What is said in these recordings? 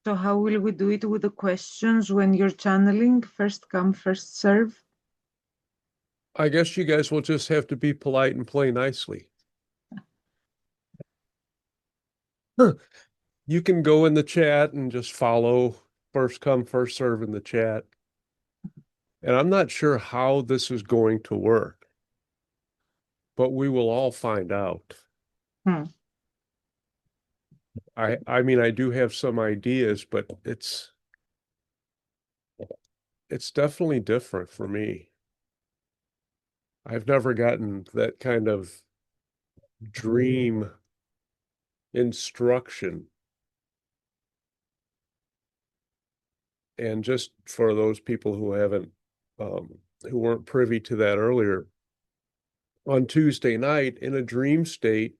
So how will we do it with the questions when you're channeling? First come, first serve? I guess you guys will just have to be polite and play nicely. You can go in the chat and just follow first come, first serve in the chat. And I'm not sure how this is going to work, but we will all find out. I mean, I do have some ideas, but it's definitely different for me. I've never gotten that kind of dream instruction. And just for those people who haven't, who weren't privy to that earlier, on Tuesday night in a dream state,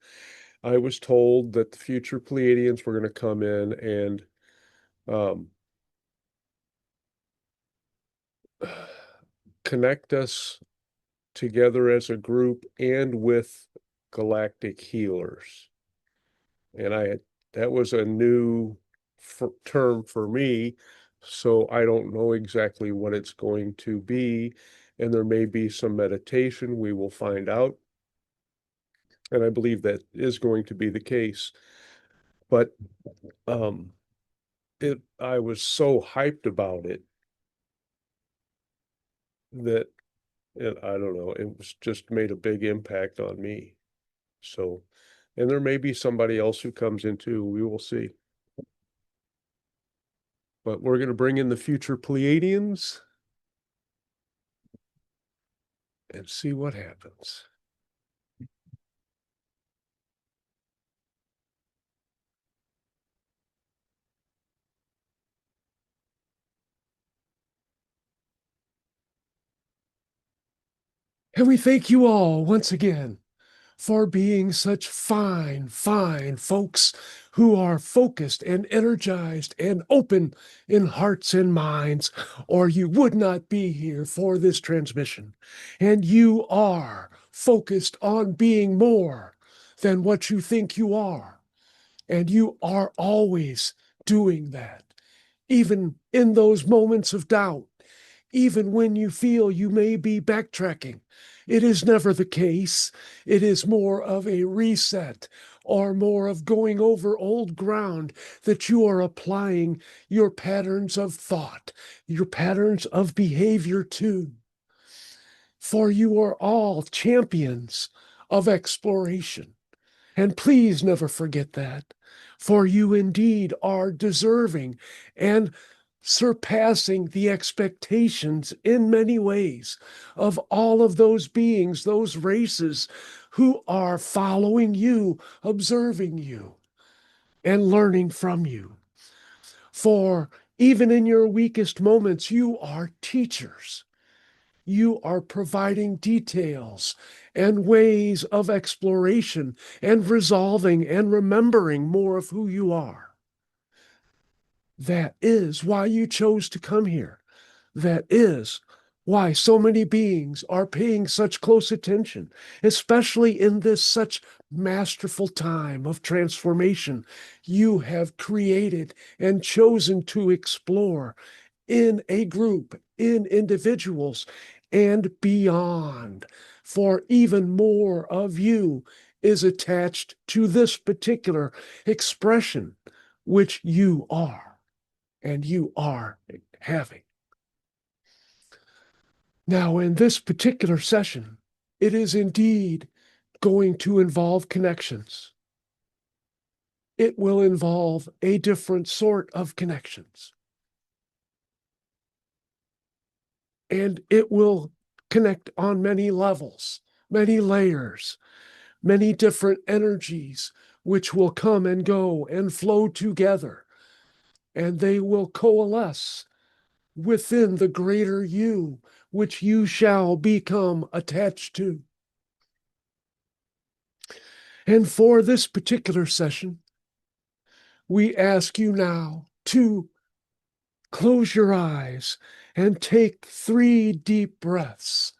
I was told that the future Pleiadians were going to come in and connect us together as a group and with Galactic Healers. And that was a new term for me, so I don't know exactly what it's going to be. And there may be some meditation. We will find out. And I believe that is going to be the case. But I was so hyped about it that I don't know, it was just made a big impact on me. So, and there may be somebody else who comes in too. We will see. But we're going to bring in the future Pleiadians and see what happens. And we thank you all once again for being such fine, fine folks who are focused and energized and open in hearts and minds, or you would not be here for this transmission. And you are focused on being more than what you think you are. And you are always doing that, even in those moments of doubt, even when you feel you may be backtracking. It is never the case. It is more of a reset or more of going over old ground that you are applying your patterns of thought, your patterns of behavior to. For you are all champions of exploration. And please never forget that, for you indeed are deserving and surpassing the expectations in many ways of all of those beings, those races who are following you, observing you, and learning from you. For even in your weakest moments, you are teachers. You are providing details and ways of exploration and resolving and remembering more of who you are. That is why you chose to come here. That is why so many beings are paying such close attention, especially in this such masterful time of transformation you have created and chosen to explore in a group, in individuals, and beyond. For even more of you is attached to this particular expression, which you are, and you are having. Now, in this particular session, it is indeed going to involve connections. It will involve a different sort of connections. And it will connect on many levels, many layers, many different energies, which will come and go and flow together. And they will coalesce within the greater you, which you shall become attached to. And for this particular session, we ask you now to close your eyes and take 3 deep breaths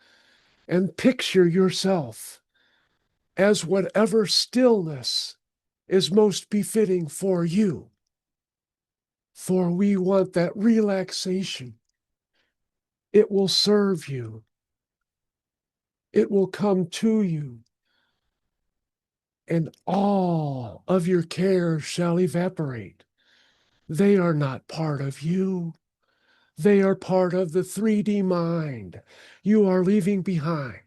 and picture yourself as whatever stillness is most befitting for you. For we want that relaxation. It will serve you. It will come to you. And all of your cares shall evaporate. They are not part of you. They are part of the 3D mind you are leaving behind.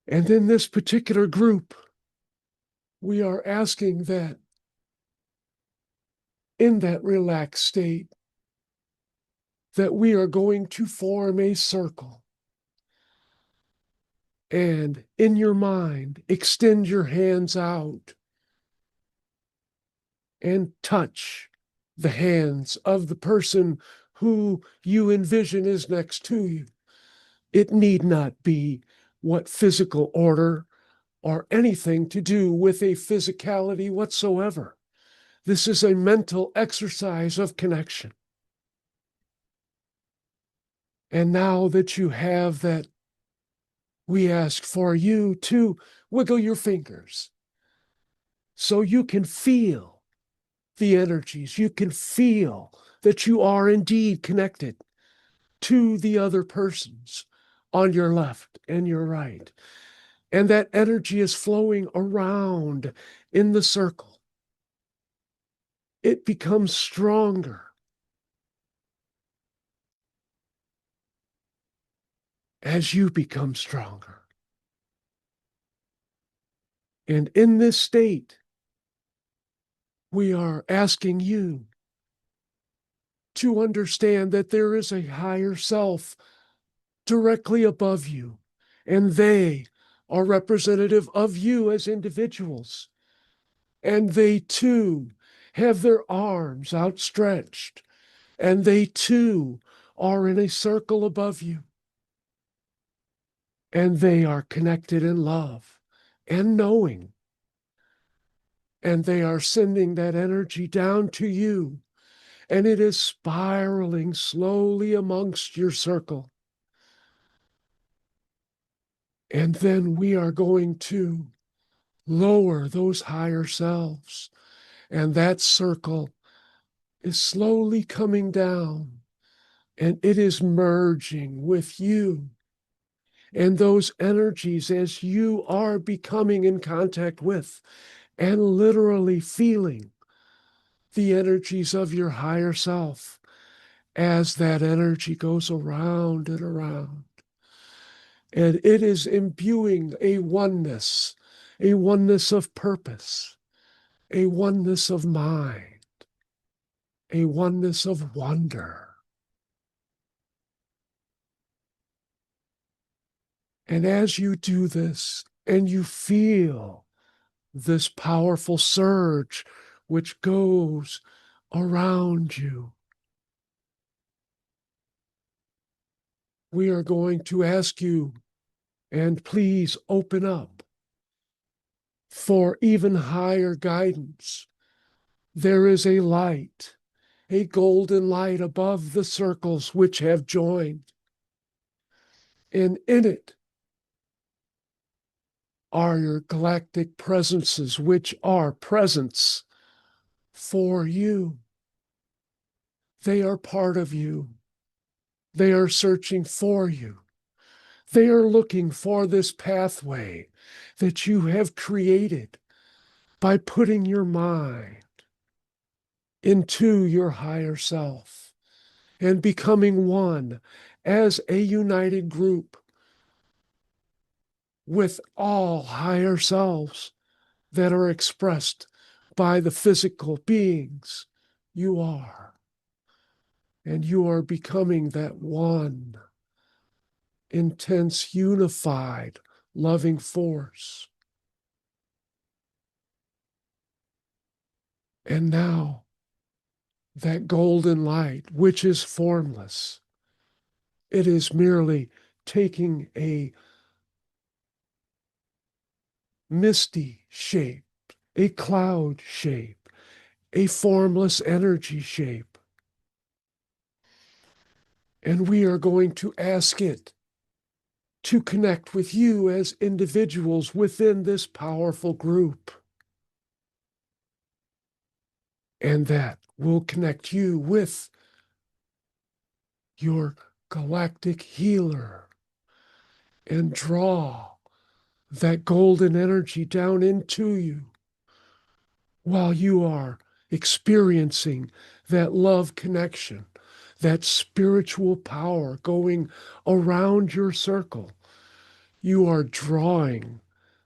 And in this particular group, we are asking that in that relaxed state, that we are going to form a circle. And in your mind, extend your hands out and touch the hands of the person who you envision is next to you. It need not be what physical order or anything to do with a physicality whatsoever. This is a mental exercise of connection. And now that you have that, we ask for you to wiggle your fingers so you can feel the energies. You can feel that you are indeed connected to the other persons on your left and your right. And that energy is flowing around in the circle. It becomes stronger as you become stronger. And in this state, we are asking you to understand that there is a higher self directly above you, and they are representative of you as individuals. And they too have their arms outstretched, and they too are in a circle above you. And they are connected in love and knowing. And they are sending that energy down to you. And it is spiraling slowly amongst your circle. And then we are going to lower those higher selves. And that circle is slowly coming down. And it is merging with you. And those energies, as you are becoming in contact with and literally feeling the energies of your higher self, as that energy goes around and around. And it is imbuing a oneness of purpose, a oneness of mind, a oneness of wonder. And as you do this and you feel this powerful surge which goes around you, we are going to ask you, and please open up for even higher guidance. There is a light, a golden light above the circles which have joined. And in it are your galactic presences, which are presents for you. They are part of you. They are searching for you. They are looking for this pathway that you have created by putting your mind into your higher self and becoming one as a united group with all higher selves that are expressed by the physical beings you are. And you are becoming that one intense, unified, loving force. And now, that golden light, which is formless, it is merely taking a misty shape, a cloud shape, a formless energy shape. And we are going to ask it to connect with you as individuals within this powerful group. And that will connect you with your galactic healer and draw that golden energy down into you while you are experiencing that love connection, that spiritual power going around your circle. You are drawing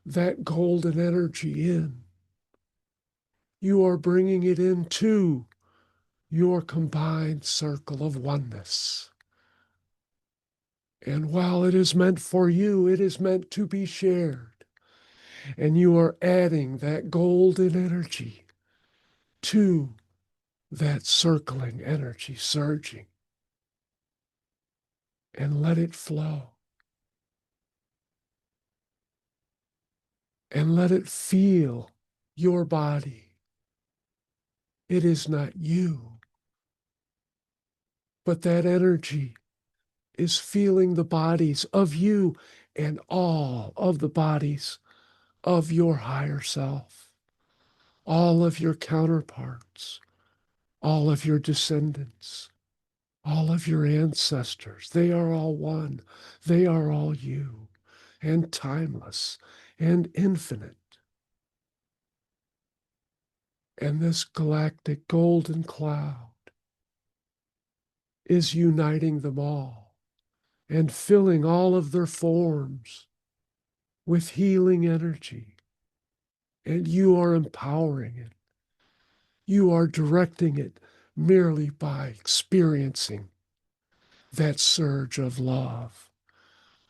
that golden energy in. You are bringing it into your combined circle of oneness. And while it is meant for you, it is meant to be shared. And you are adding that golden energy to that circling energy surging. And let it flow. And let it feel your body. It is not you, but that energy is feeling the bodies of you and all of the bodies of your higher self, all of your counterparts, all of your descendants, all of your ancestors. They are all one. They are all you, and timeless and infinite. And this galactic golden cloud is uniting them all and filling all of their forms with healing energy. And you are empowering it. You are directing it merely by experiencing that surge of love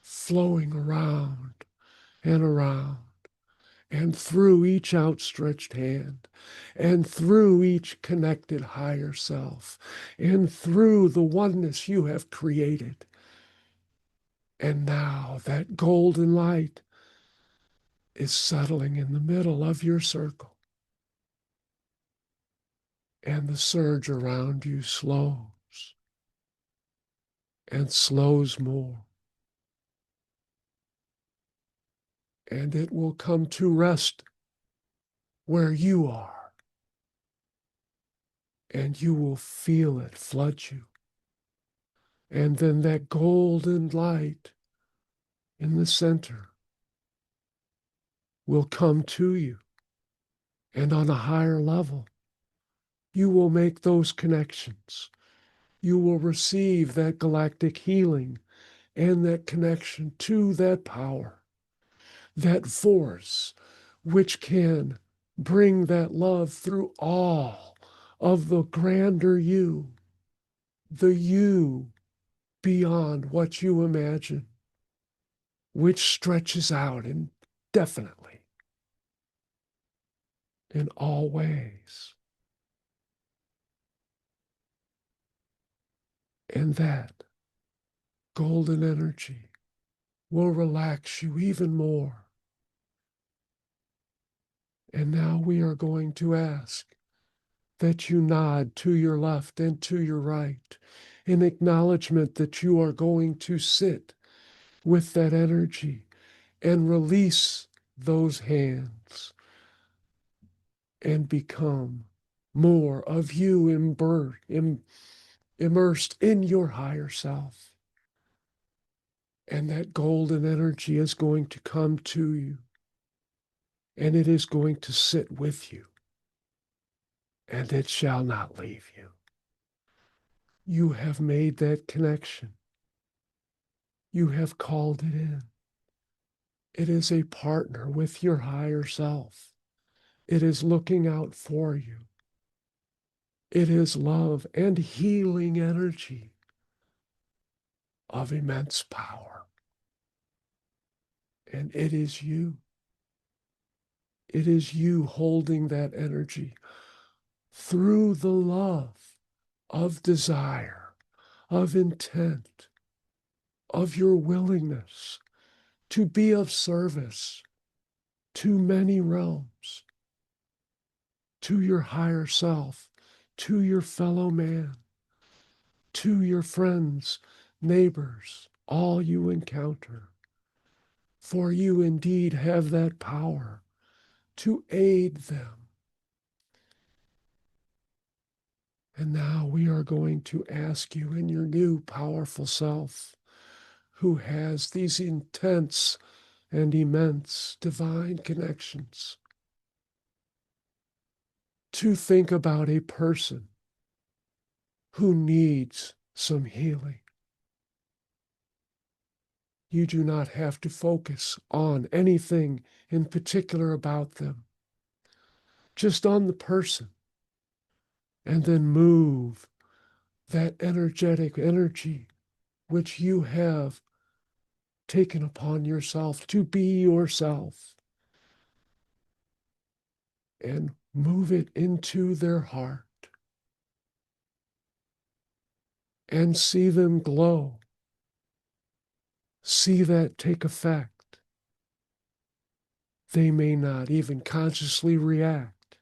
flowing around and around and through each outstretched hand and through each connected higher self and through the oneness you have created. And now that golden light is settling in the middle of your circle. And the surge around you slows and slows more. And it will come to rest where you are. And you will feel it flood you. And then that golden light in the center will come to you. And on a higher level, you will make those connections. You will receive that galactic healing and that connection to that power, that force, which can bring that love through all of the grander you, the you beyond what you imagine, which stretches out indefinitely in all ways. And that golden energy will relax you even more. And now we are going to ask that you nod to your left and to your right in acknowledgement that you are going to sit with that energy and release those hands and become more of you immersed in your higher self. And that golden energy is going to come to you, and it is going to sit with you, and it shall not leave you. You have made that connection. You have called it in. It is a partner with your higher self. It is looking out for you. It is love and healing energy of immense power. And it is you. It is you holding that energy through the love of desire, of intent, of your willingness to be of service to many realms, to your higher self, to your fellow man, to your friends, neighbors, all you encounter. For you indeed have that power to aid them And now we are going to ask you in your new powerful self, who has these intense and immense divine connections, to think about a person who needs some healing. You do not have to focus on anything in particular about them, just on the person, and then move that energetic energy which you have taken upon yourself to be yourself, and move it into their heart and see them glow. See that take effect. They may not even consciously react,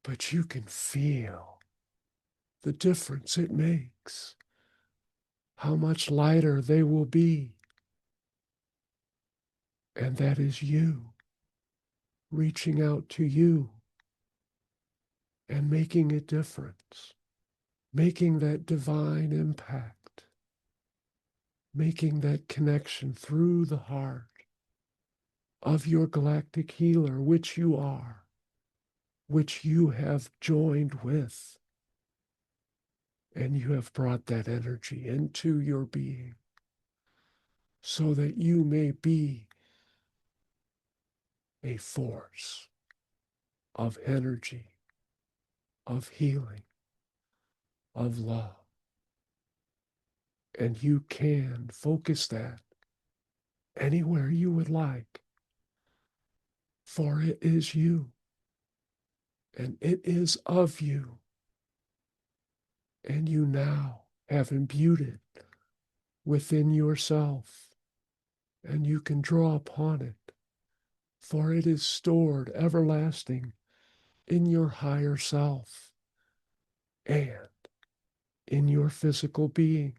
but you can feel the difference it makes, how much lighter they will be. And that is you reaching out to you and making a difference, making that divine impact, making that connection through the heart of your galactic healer, which you are, which you have joined with. And you have brought that energy into your being so that you may be a force of energy, of healing, of love. And you can focus that anywhere you would like, for it is you, and it is of you, and you now have imbued it within yourself, and you can draw upon it, for it is stored everlasting in your higher self and in your physical being.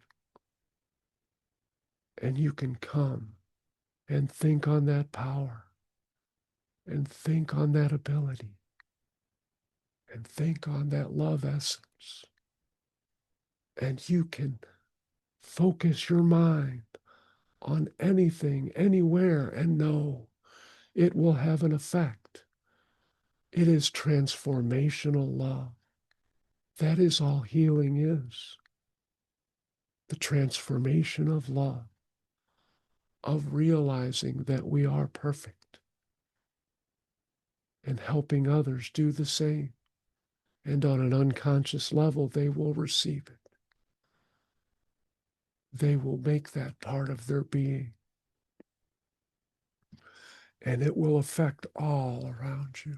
And you can come and think on that power, and think on that ability, and think on that love essence. And you can focus your mind on anything, anywhere, and know it will have an effect. It is transformational love. That is all healing is. The transformation of love, of realizing that we are perfect and helping others do the same. And on an unconscious level, they will receive it. They will make that part of their being. And it will affect all around you.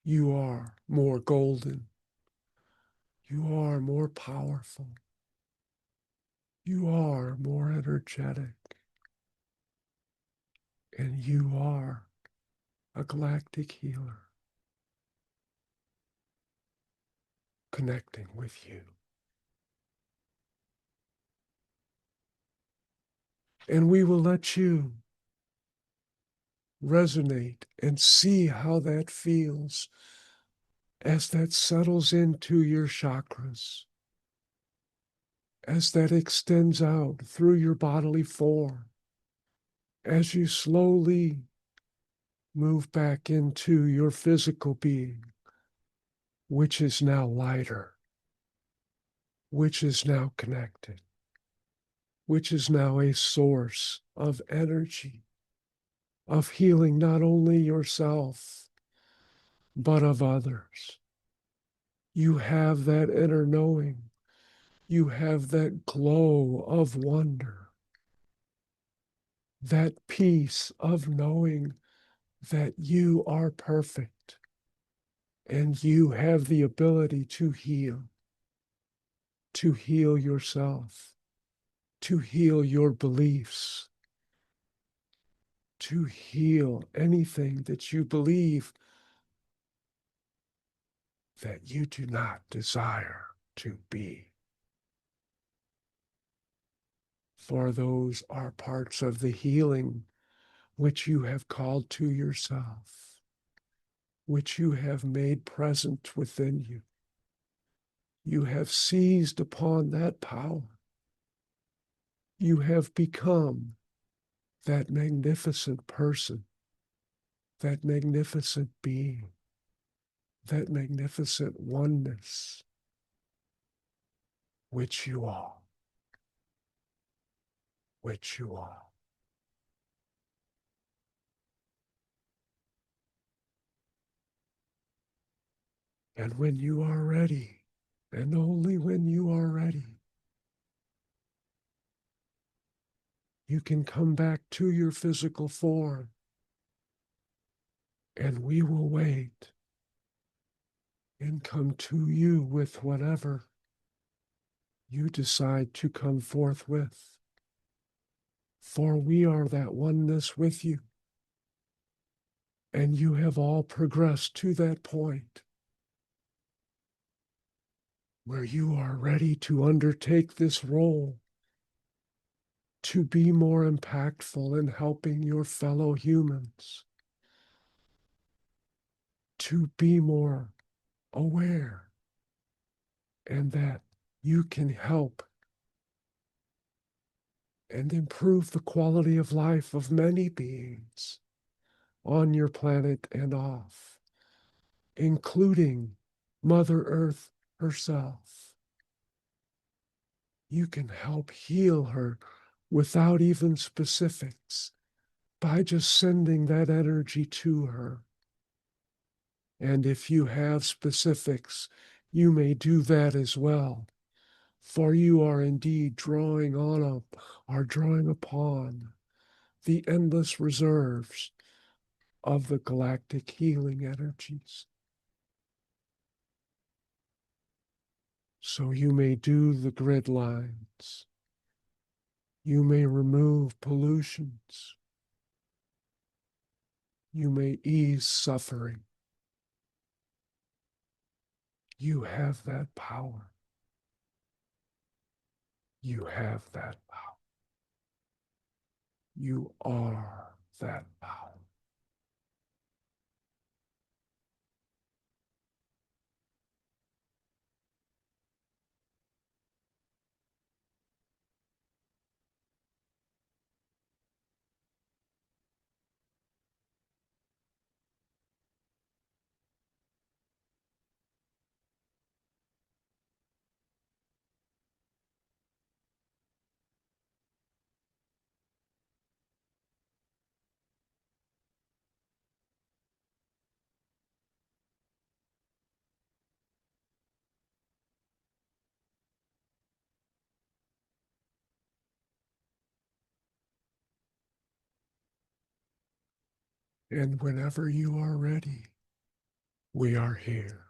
You are more golden. You are more powerful. You are more energetic. And you are a galactic healer connecting with you. And we will let you resonate and see how that feels as that settles into your chakras, as that extends out through your bodily form, as you slowly move back into your physical being, which is now lighter, which is now connected, which is now a source of energy, of healing not only yourself, but of others. You have that inner knowing. You have that glow of wonder, that peace of knowing that you are perfect and you have the ability to heal yourself, to heal your beliefs, to heal anything that you believe that you do not desire to be. For those are parts of the healing which you have called to yourself, which you have made present within you. You have seized upon that power. You have become that magnificent person, that magnificent being, that magnificent oneness, which you are, which you are. And when you are ready, and only when you are ready, you can come back to your physical form, and we will wait and come to you with whatever you decide to come forth with. For we are that oneness with you, and you have all progressed to that point where you are ready to undertake this role, to be more impactful in helping your fellow humans, to be more aware, and that you can help and improve the quality of life of many beings on your planet and off, including Mother Earth herself. You can help heal her without even specifics by just sending that energy to her. And if you have specifics, you may do that as well, for you are indeed drawing upon the endless reserves of the galactic healing energies. So you may do the grid lines. You may remove pollutions. You may ease suffering. You have that power. You have that power. You are that power. And whenever you are ready, we are here.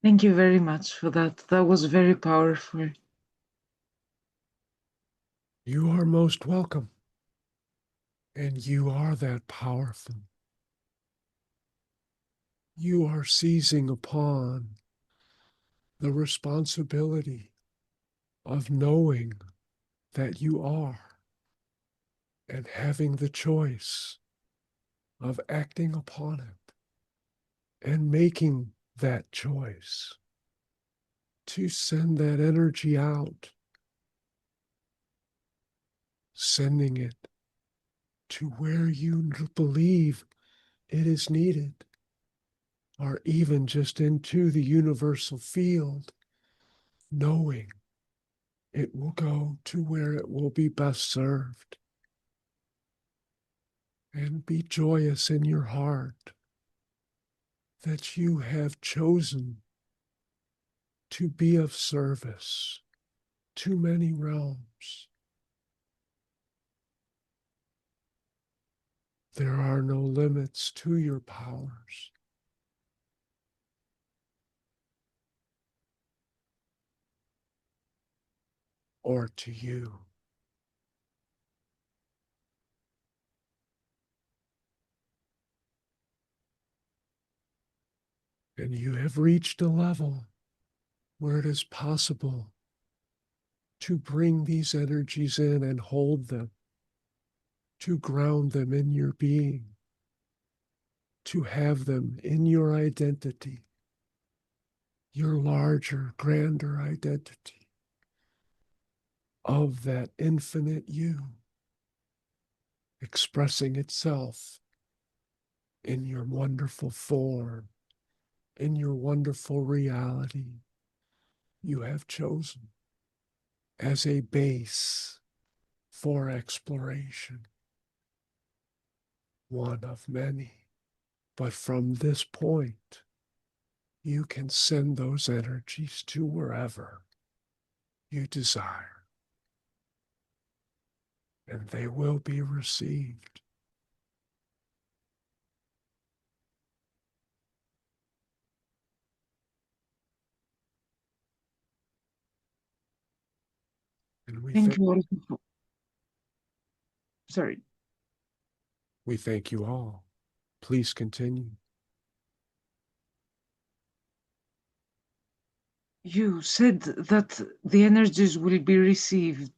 Thank you very much for that. That was very powerful. You are most welcome. And you are that powerful. You are seizing upon the responsibility of knowing that you are and having the choice of acting upon it and making that choice to send that energy out, sending it to where you believe it is needed, or even just into the universal field, knowing it will go to where it will be best served. And be joyous in your heart that you have chosen to be of service to many realms. There are no limits to your powers. Or to you. And you have reached a level where it is possible to bring these energies in and hold them, to ground them in your being, to have them in your identity, your larger, grander identity of that infinite you, expressing itself in your wonderful form, in your wonderful reality you have chosen as a base for exploration, one of many. But from this point, you can send those energies to wherever you desire, and they will be received. And Thank you all. Sorry. we thank you all. Please continue. You said that the energies will be received.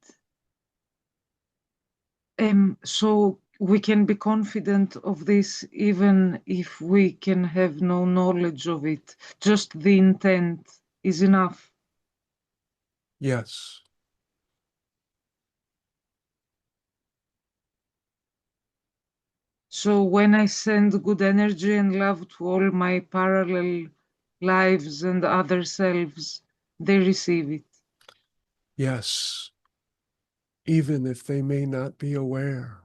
So we can be confident of this even if we can have no knowledge of it. Just the intent is enough. Yes. So when I send good energy and love to all my parallel lives and other selves, they receive it. Yes. Even if they may not be aware,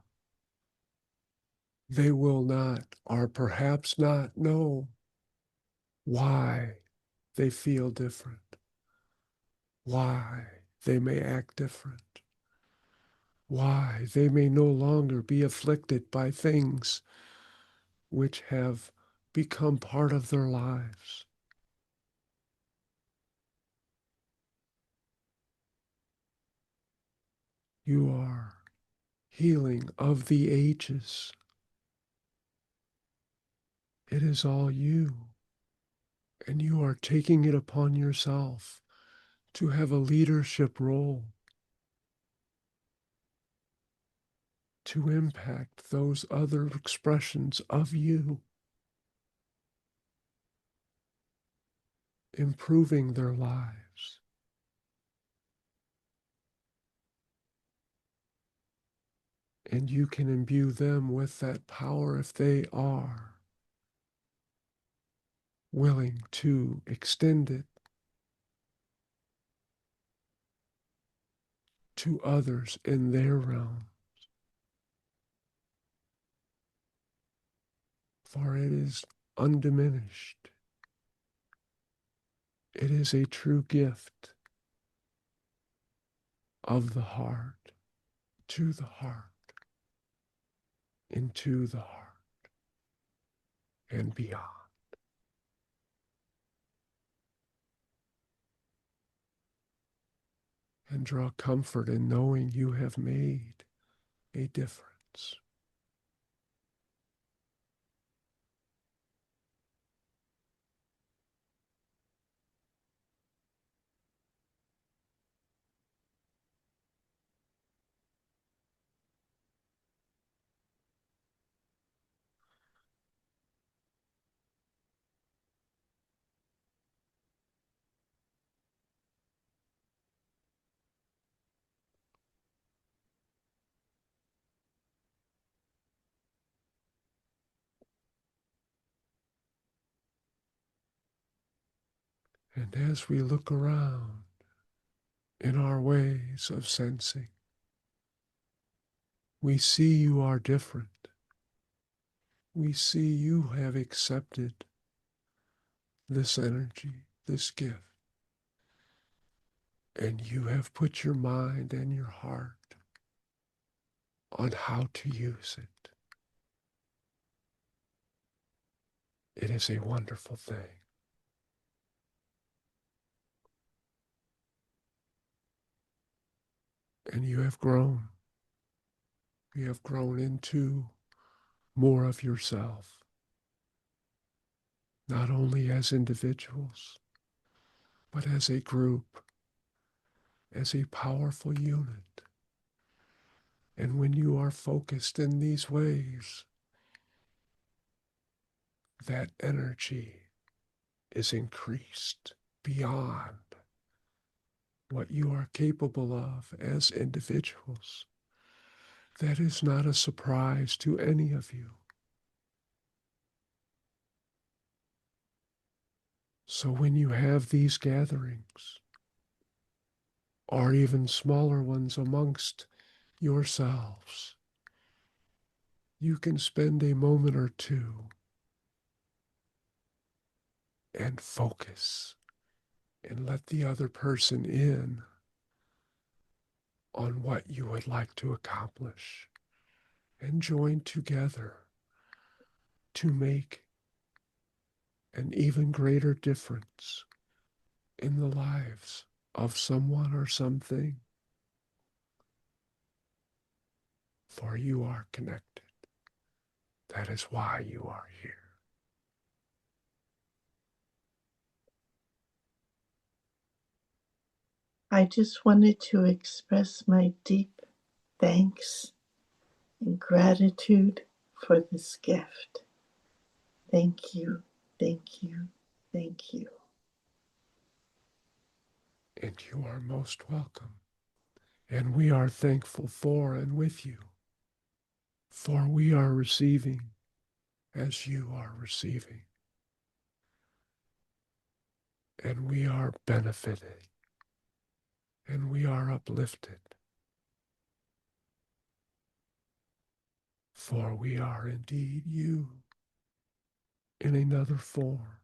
they will not, or perhaps not, know why they feel different, why they may act different, why they may no longer be afflicted by things which have become part of their lives. You are healing of the ages. It is all you, and you are taking it upon yourself to have a leadership role, to impact those other expressions of you, improving their lives. And you can imbue them with that power if they are willing to extend it to others in their realm. For it is undiminished. It is a true gift of the heart, to the heart, into the heart, and beyond. And draw comfort in knowing you have made a difference. And as we look around in our ways of sensing, we see you are different. We see you have accepted this energy, this gift, and you have put your mind and your heart on how to use it. It is a wonderful thing. And you have grown. You have grown into more of yourself, not only as individuals, but as a group, as a powerful unit. And when you are focused in these ways, that energy is increased beyond what you are capable of as individuals. That is not a surprise to any of you. So when you have these gatherings, or even smaller ones amongst yourselves, you can spend a moment or two and focus and let the other person in on what you would like to accomplish and join together to make an even greater difference in the lives of someone or something. For you are connected. That is why you are here. I just wanted to express my deep thanks and gratitude for this gift. Thank you, thank you, thank you. And you are most welcome. And we are thankful for and with you. For we are receiving as you are receiving. And we are benefiting. And we are uplifted. For we are indeed you in another form.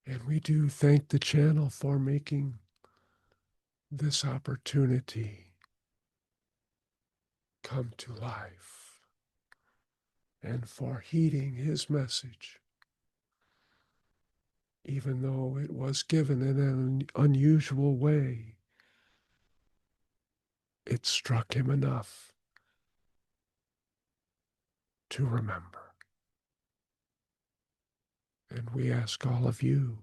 And we do thank the channel for making this opportunity come to life and for heeding his message, even though it was given in an unusual way. It struck him enough to remember. And we ask all of you,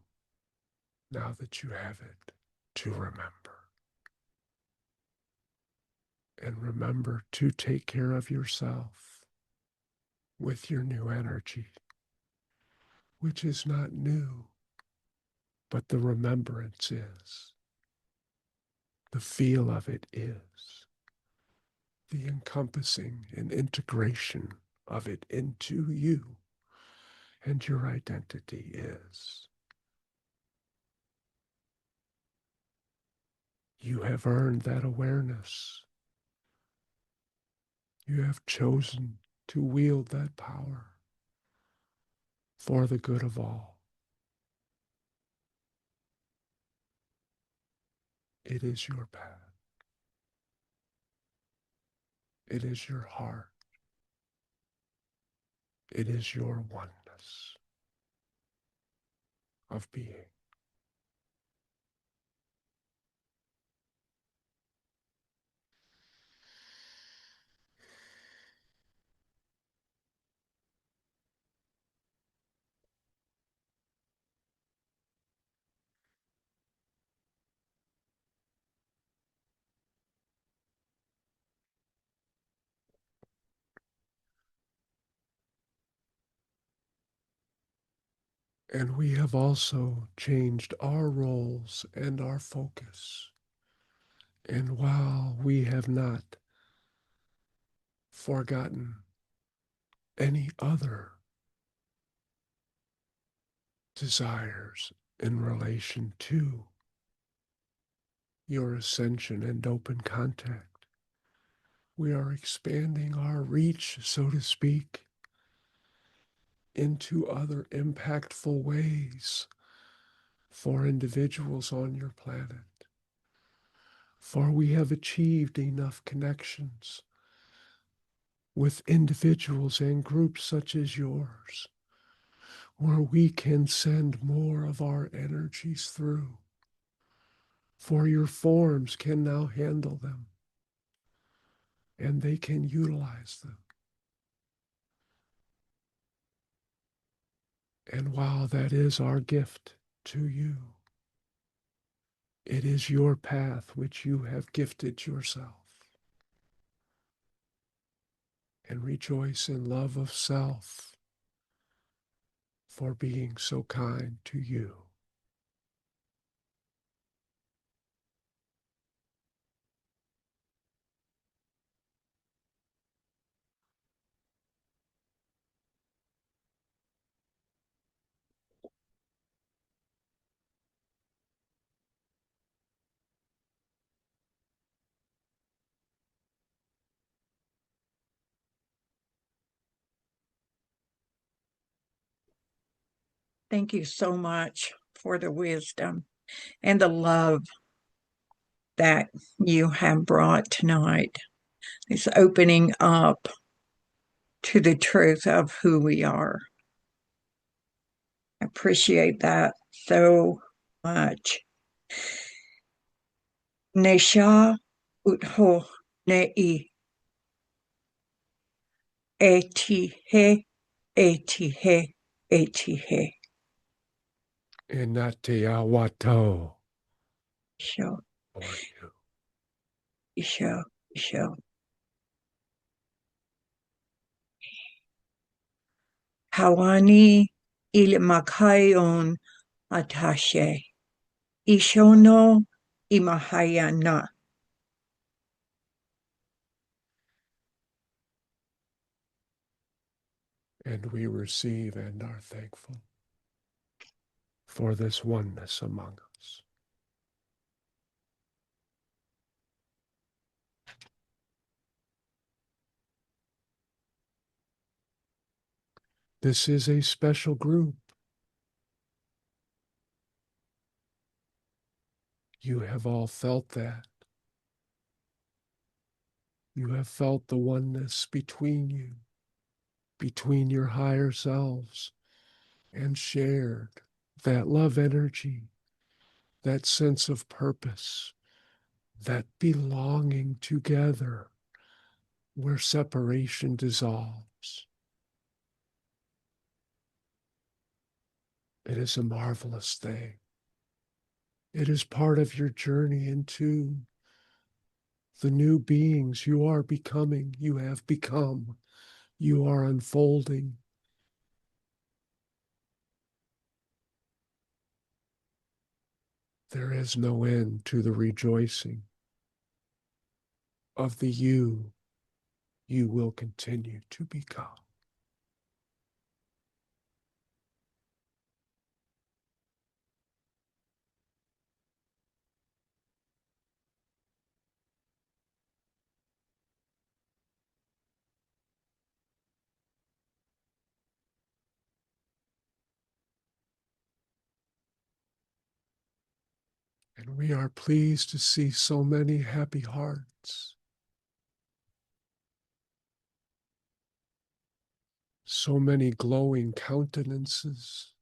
now that you have it, to remember. And remember to take care of yourself with your new energy, which is not new, but the remembrance is. The feel of it is. The encompassing and integration of it into you and your identity is. You have earned that awareness. You have chosen to wield that power for the good of all. It is your path. It is your heart. It is your oneness of being. And we have also changed our roles and our focus. And while we have not forgotten any other desires in relation to your ascension and open contact, we are expanding our reach, so to speak, into other impactful ways for individuals on your planet. For we have achieved enough connections with individuals and groups such as yours, where we can send more of our energies through. For your forms can now handle them, and they can utilize them. And while that is our gift to you, it is your path which you have gifted yourself. And rejoice in love of self for being so kind to you. Thank you so much for the wisdom and the love that you have brought tonight. It's opening up to the truth of who we are. I appreciate that so much. Nesha utho nei etihe etihe etihe. Inateawato Show, for you. show. Hawani ilmakayon atashe. Ishono imahayana. And we receive and are thankful for this oneness among us. This is a special group. You have all felt that. You have felt the oneness between you, between your higher selves, and shared that love energy, that sense of purpose, that belonging together where separation dissolves. It is a marvelous thing. It is part of your journey into the new beings you are becoming, you have become, you are unfolding. There is no end to the rejoicing of the you will continue to become. And we are pleased to see so many happy hearts, so many glowing countenances,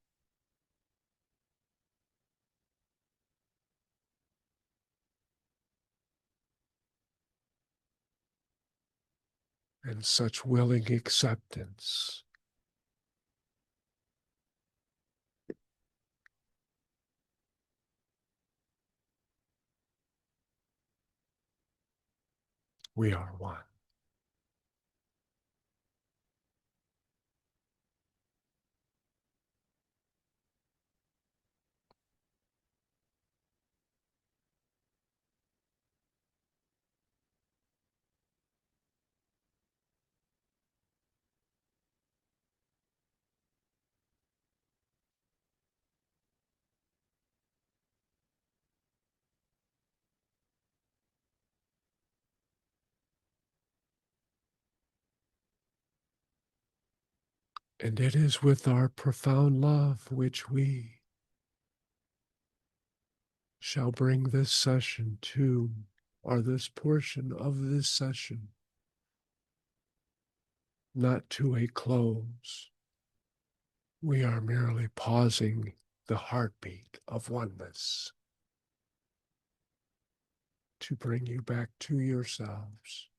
and such willing acceptance. We are one. And it is with our profound love which we shall bring this session to, or this portion of this session, not to a close. We are merely pausing the heartbeat of oneness to bring you back to yourselves.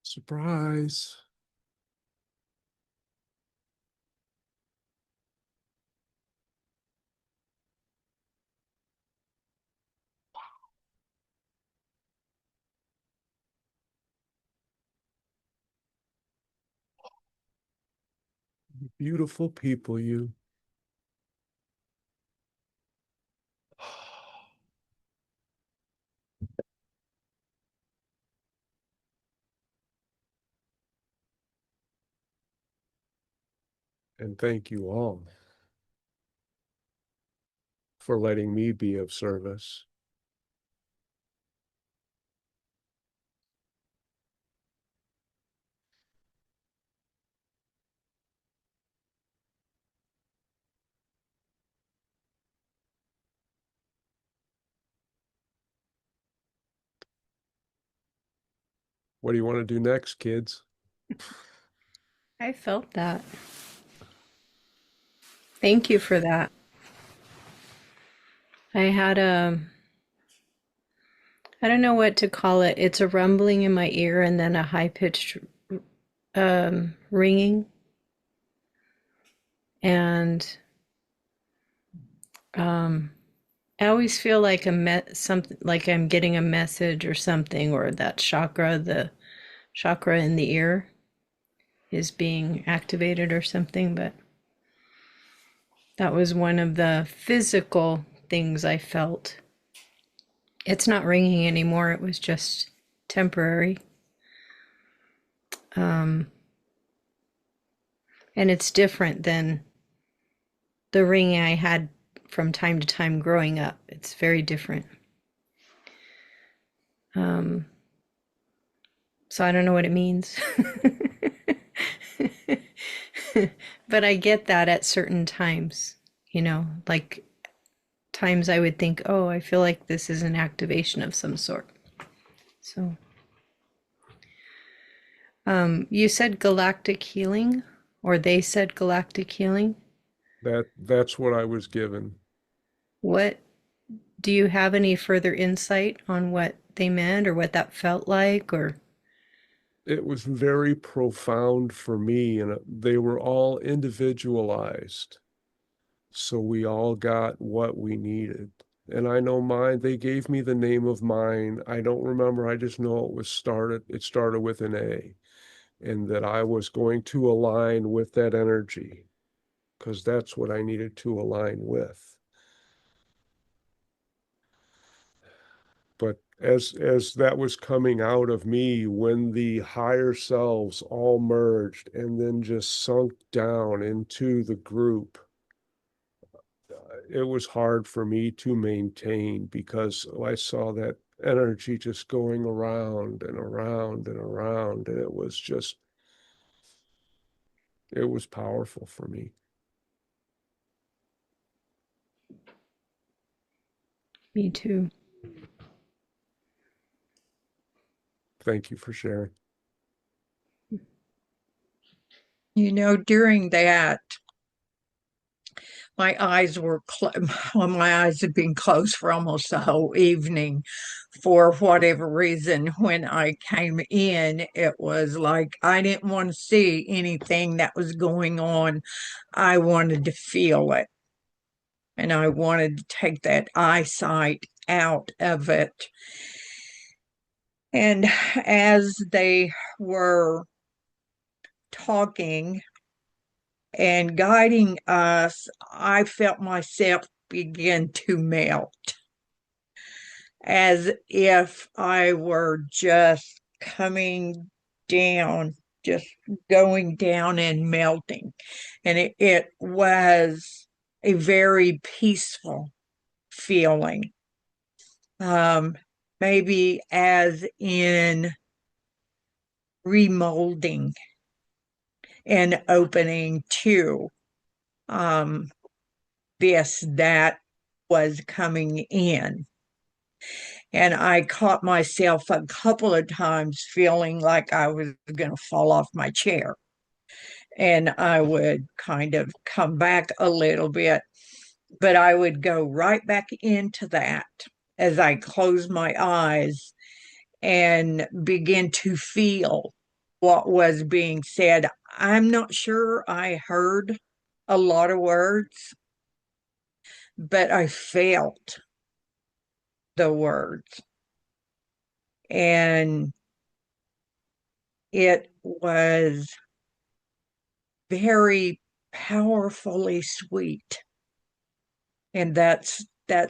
Surprise. Beautiful people, you. And thank you all for letting me be of service. What do you want to do next, kids? I felt that. Thank you for that. I had I don't know what to call it. It's a rumbling in my ear and then a high-pitched ringing. And I always feel like something like I'm getting a message or something, or that chakra, the chakra in the ear is being activated or something, but that was one of the physical things I felt. It's not ringing anymore. It was just temporary. And it's different than the ringing I had from time to time growing up. It's very different. So I don't know what it means. But I get that at certain times, like times I would think, oh, I feel like this is an activation of some sort. So you said galactic healing, or they said galactic healing. That's what I was given. What do you have any further insight on what they meant or what that felt like, or? It was very profound for me, and they were all individualized. So we all got what we needed. And I know mine, they gave me the name of mine. I don't remember. I just know it started with an A, and that I was going to align with that energy because that's what I needed to align with. But as that was coming out of me, when the higher selves all merged and then just sunk down into the group, it was hard for me to maintain because I saw that energy just going around and around and around, and it was powerful for me. Me too. Thank you for sharing. During that, my eyes were my eyes had been closed for almost the whole evening. For whatever reason, when I came in, it was like I didn't want to see anything that was going on. I wanted to feel it, and I wanted to take that eyesight out of it. And as they were talking and guiding us, I felt myself begin to melt, as if I were just coming down, just going down and melting. And it was a very peaceful feeling. Maybe as in remolding and opening to this that was coming in. And I caught myself a couple of times feeling like I was going to fall off my chair. And I would kind of come back a little bit, but I would go right back into that as I closed my eyes and begin to feel what was being said. I'm not sure I heard a lot of words, but I felt the words. And it was very powerfully sweet. And that's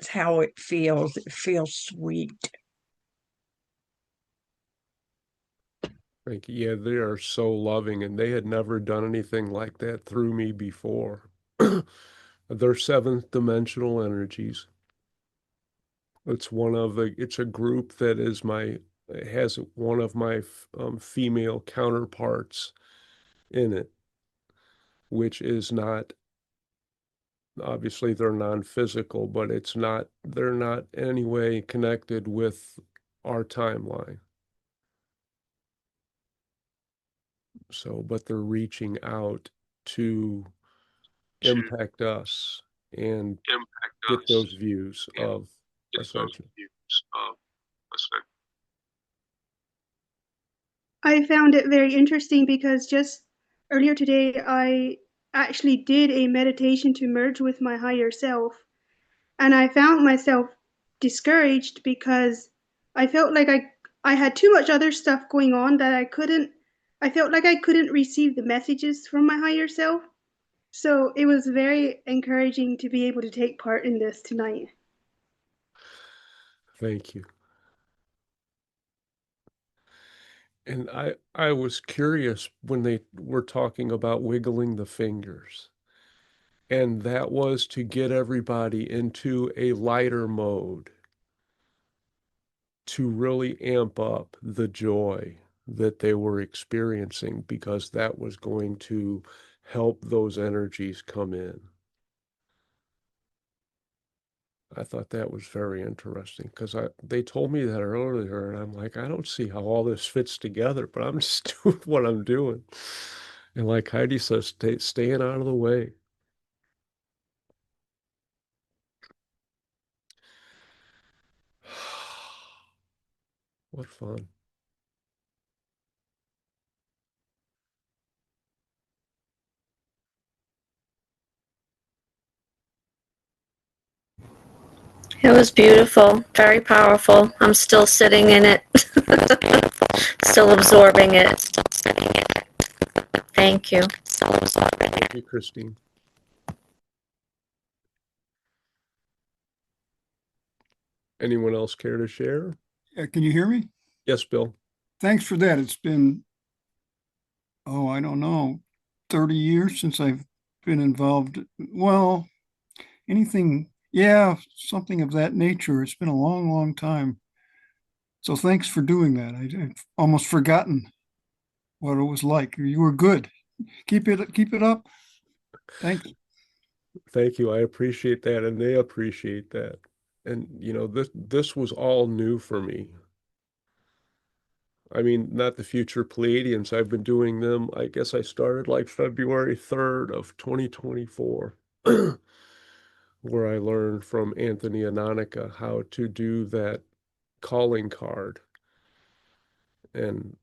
how it feels. It feels sweet. Thank you. Yeah, they are so loving, and they had never done anything like that through me before. They're seventh dimensional energies. It's a group that has one of my female counterparts in it, which is not, obviously they're non-physical, but they're not in any way connected with our timeline. So, but they're reaching out to impact us and get those views of Ascension. I found it very interesting because just earlier today, I actually did a meditation to merge with my higher self. And I found myself discouraged because I felt like I had too much other stuff going on that I felt like I couldn't receive the messages from my higher self. So it was very encouraging to be able to take part in this tonight. Thank you. And I was curious when they were talking about wiggling the fingers. And that was to get everybody into a lighter mode, to really amp up the joy that they were experiencing, because that was going to help those energies come in. I thought that was very interesting because they told me that earlier, and I'm like, I don't see how all this fits together, but I'm just doing what I'm doing. And like Heidi says, staying out of the way. What fun. It was beautiful, very powerful. I'm still sitting in it, still absorbing it. Thank you. Thank you, Christine. Anyone else care to share? Can you hear me? Yes, Bill. Thanks for that. It's been, I don't know, 30 years since I've been involved. Well, something of that nature. It's been a long, long time. So thanks for doing that. I've almost forgotten what it was like. You were good. Keep it up. Thanks. Thank you. I appreciate that, and they appreciate that. And this was all new for me. I mean, not the Future Pleiadians. I've been doing them. I guess I started like February 3rd of 2024, where I learned from Anthony Anonica how to do that calling card. And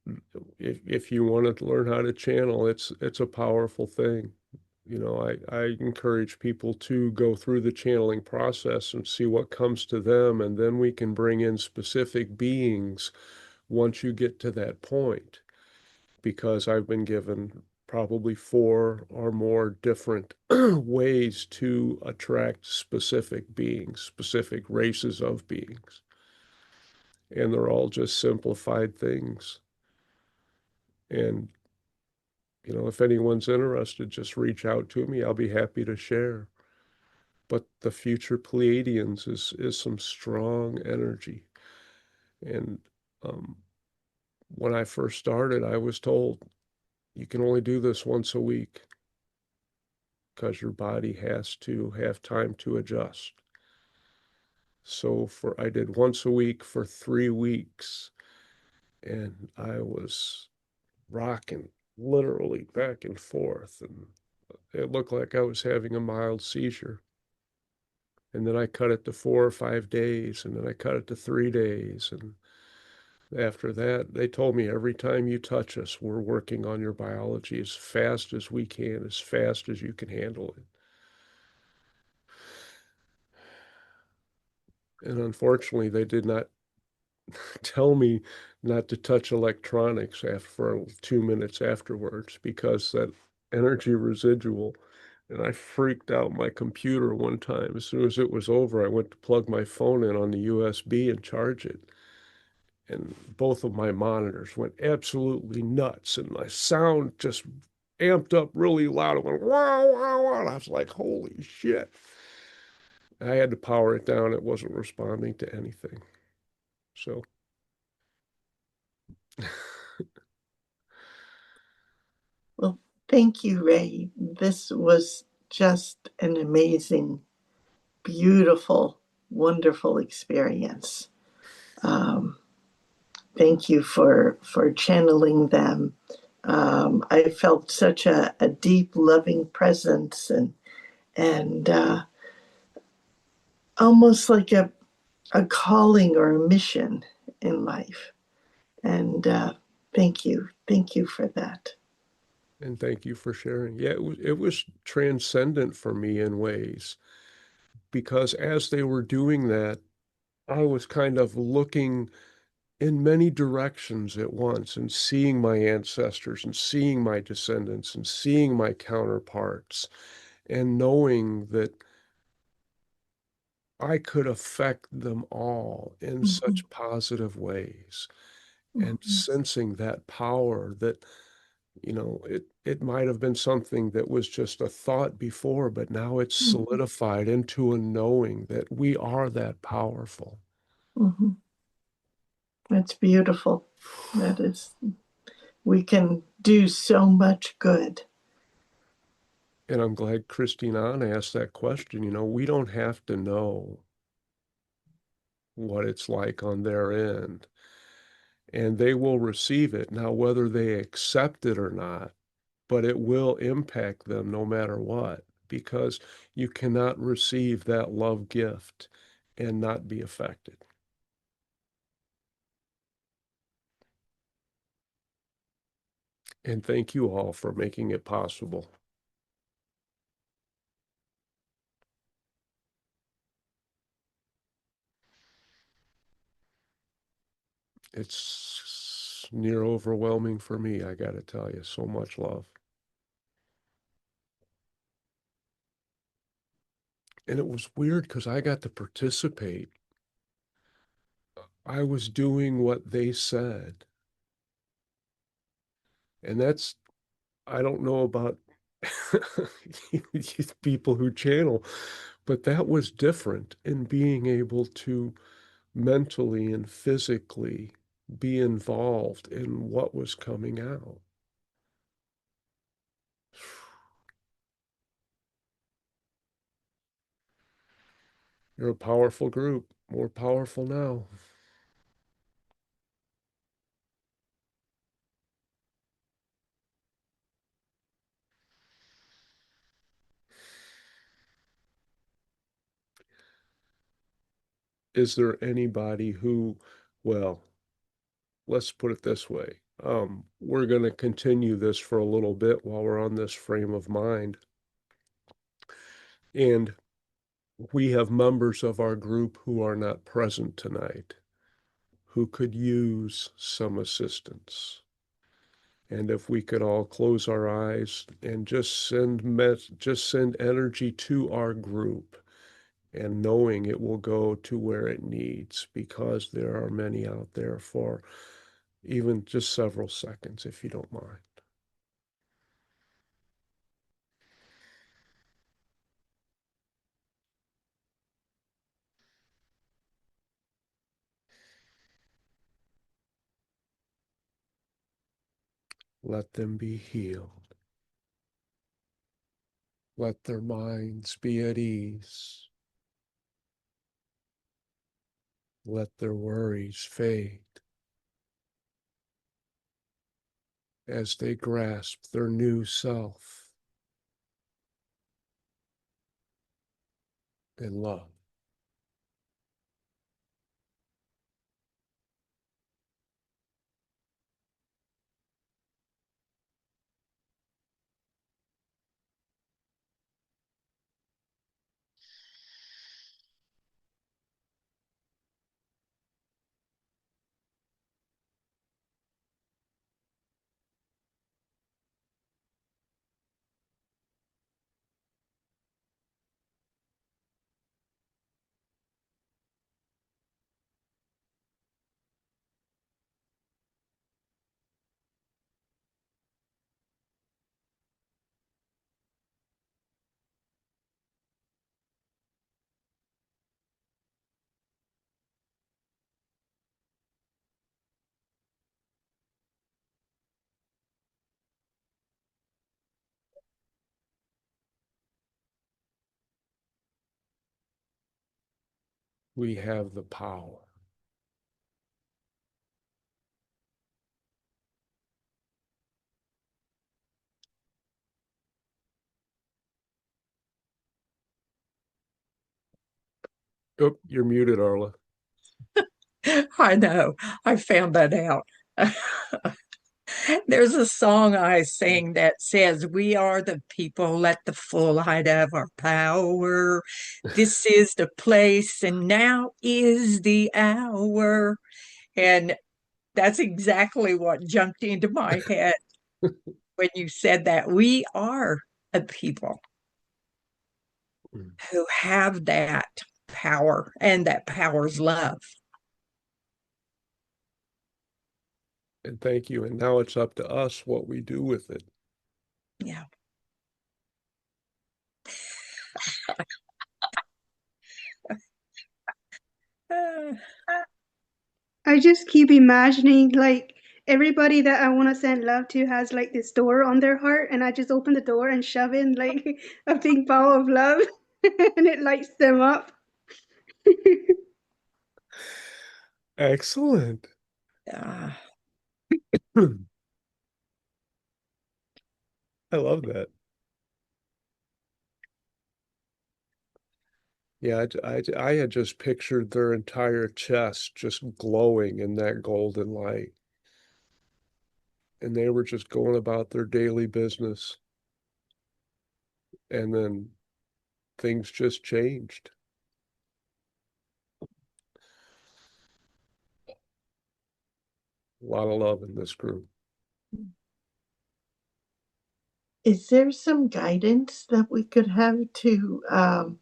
if you want to learn how to channel, it's a powerful thing. I encourage people to go through the channeling process and see what comes to them, and then we can bring in specific beings once you get to that point, because I've been given probably 4 or more different ways to attract specific beings, specific races of beings. And they're all just simplified things. And, if anyone's interested, just reach out to me. I'll be happy to share. But the Future Pleiadians is some strong energy. And when I first started, I was told, you can only do this once a week because your body has to have time to adjust. So I did once a week for 3 weeks, and I was rocking literally back and forth, and it looked like I was having a mild seizure. And then I cut it to 4 or 5 days, and then I cut it to 3 days. And after that, they told me every time you touch us, we're working on your biology as fast as we can, as fast as you can handle it. And unfortunately, they did not tell me not to touch electronics for 2 minutes afterwards, because that energy residual. And I freaked out my computer one time. As soon as it was over, I went to plug my phone in on the USB and charge it. And both of my monitors went absolutely nuts, and my sound just amped up really loud. It went wow, wow, wow. And I was like, holy shit. I had to power it down. It wasn't responding to anything. So Well, thank you, Ray. This was just an amazing, beautiful, wonderful experience. Thank you for channeling them. I felt such a deep, loving presence, and almost like a calling or a mission in life. And thank you for that. And thank you for sharing. Yeah, it was transcendent for me in ways, because as they were doing that, I was kind of looking in many directions at once and seeing my ancestors and seeing my descendants and seeing my counterparts, and knowing that I could affect them all in such positive ways, and sensing that power that, it might have been something that was just a thought before, but now it's solidified into a knowing that we are that powerful. Mm-hmm. That's beautiful. That is, we can do so much good. And I'm glad Christine Ann asked that question. We don't have to know what it's like on their end, and they will receive it. Now, whether they accept it or not, but it will impact them no matter what, because you cannot receive that love gift and not be affected. And thank you all for making it possible. It's near overwhelming for me, I got to tell you. So much love. And it was weird because I got to participate. I was doing what they said. And I don't know about people who channel, but that was different in being able to mentally and physically be involved in what was coming out. You're a powerful group, more powerful now. Is there anybody who, well, let's put it this way. We're going to continue this for a little bit while we're on this frame of mind. And we have members of our group who are not present tonight, who could use some assistance. And if we could all close our eyes and just send energy to our group, and knowing it will go to where it needs, because there are many out there, for even just several seconds, if you don't mind. Let them be healed. Let their minds be at ease. Let their worries fade as they grasp their new self in love. We have the power. Oh, you're muted, Arla. I know. I found that out. There's a song I sing that says, "We are the people, let the full light of our power. This is the place, and now is the hour." And that's exactly what jumped into my head when you said that. We are a people who have that power, and that power's love. And thank you. And now it's up to us what we do with it. Yeah. I just keep imagining like everybody that I want to send love to has like this door on their heart, and I just open the door and shove in like a big ball of love, and it lights them up. Excellent. Uh, I love that. Yeah, I had just pictured their entire chest just glowing in that golden light. And they were just going about their daily business. And then things just changed. A lot of love in this group. Is there some guidance that we could have to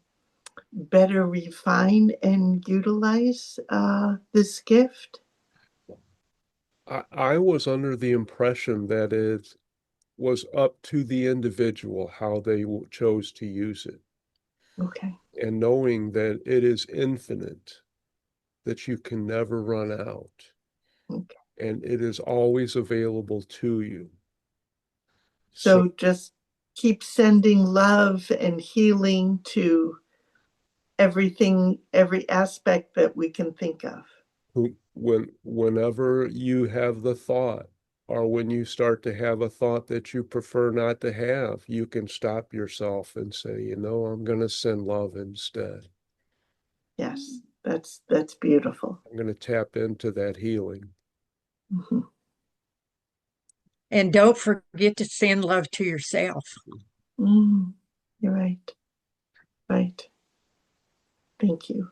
better refine and utilize this gift? I was under the impression that it was up to the individual how they chose to use it. Okay. And knowing that it is infinite, that you can never run out. Okay. And it is always available to you. So just keep sending love and healing to everything, every aspect that we can think of. Whenever you have the thought, or when you start to have a thought that you prefer not to have, you can stop yourself and say, you know, I'm going to send love instead. Yes, that's beautiful. I'm going to tap into that healing. Mm-hmm. and don't forget to send love to yourself. You're right. Right. Thank you.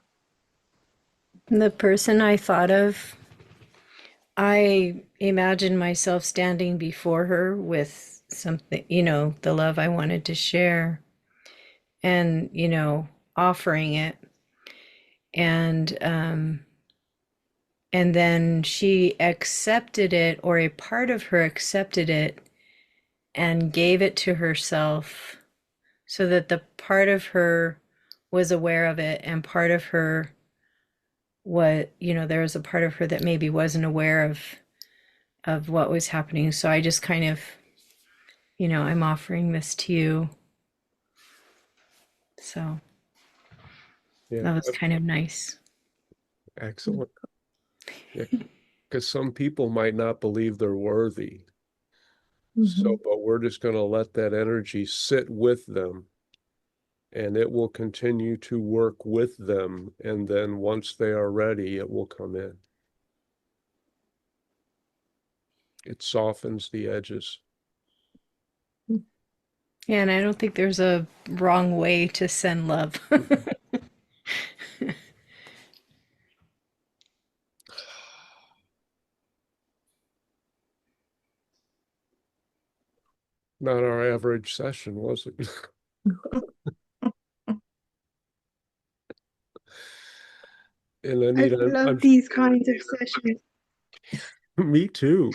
The person I thought of I imagine myself standing before her with something, the love I wanted to share and, offering it. And then she accepted it, or a part of her accepted it and gave it to herself so that the part of her was aware of it and part of her there was a part of her that maybe wasn't aware of what was happening. So I just kind of, I'm offering this to you. So Yeah, that was kind of nice. excellent. Yeah, because some people might not believe they're worthy. So, but we're just going to let that energy sit with them, and it will continue to work with them. And then once they are ready, it will come in. It softens the edges. Yeah, and I don't think there's a wrong way to send love. Not our average session, was it? And I Anita, love these kinds of sessions. me too.